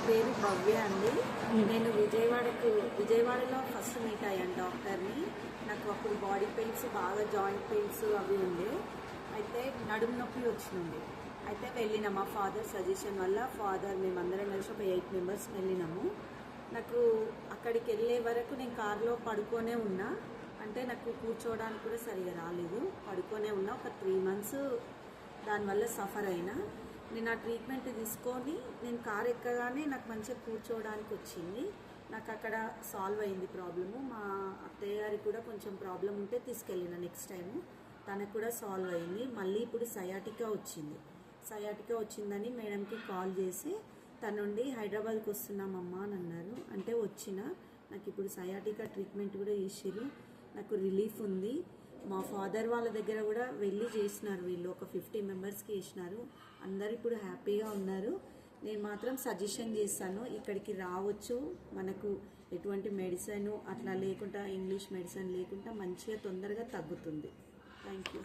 పేరు భవ్య అండి. నేను విజయవాడలో ఫస్ట్ మీట్ అయ్యాను డాక్టర్ని. నాకు అప్పుడు బాడీ పెయిన్స్, బాగా జాయింట్ పెయిన్స్ అవి ఉండే. అయితే నడుము నొప్పి వచ్చింది. అయితే వెళ్ళిన మా ఫాదర్ సజెషన్ వల్ల మేమందరం కలిసి ఒక 8 మెంబర్స్ వెళ్ళినాము. నాకు అక్కడికి వెళ్ళే వరకు నేను కార్లో పడుకొనే ఉన్నా. అంటే నాకు కూర్చోవడానికి కూడా సరిగా రాలేదు, పడుకొనే ఉన్నా. ఒక 3 months దానివల్ల సఫర్ అయినా. నేను ఆ ట్రీట్మెంట్ తీసుకొని నేను కార్ ఎక్కగానే నాకు మంచిగా కూర్చోవడానికి వచ్చింది. నాకు అక్కడ సాల్వ్ అయింది ప్రాబ్లము. మా అత్తయ్య గారికి కూడా కొంచెం ప్రాబ్లం ఉంటే తీసుకెళ్ళిన నెక్స్ట్ టైము, తనకు కూడా సాల్వ్ అయింది. మళ్ళీ ఇప్పుడు సయాటికా వచ్చిందని మేడంకి కాల్ చేసి తన నుండి హైదరాబాద్కి వస్తున్నామమ్మా అని అన్నారు. అంటే నాకు ఇప్పుడు సయాటికా ట్రీట్మెంట్ కూడా చేసిర్రు. నాకు రిలీఫ్ ఉంది. మా ఫాదర్ వాళ్ళ దగ్గర కూడా వెళ్ళి చేసినారు, వీళ్ళు ఒక 50 మెంబర్స్కి చేసినారు. అందరు ఇప్పుడు హ్యాపీగా ఉన్నారు. నేను మాత్రం సజెషన్ చేస్తాను, ఇక్కడికి రావచ్చు. మనకు ఎటువంటి మెడిసిన్ అట్లా లేకుండా, ఇంగ్లీష్ మెడిసిన్ లేకుండా మంచిగా తొందరగా తగ్గుతుంది. Thank you.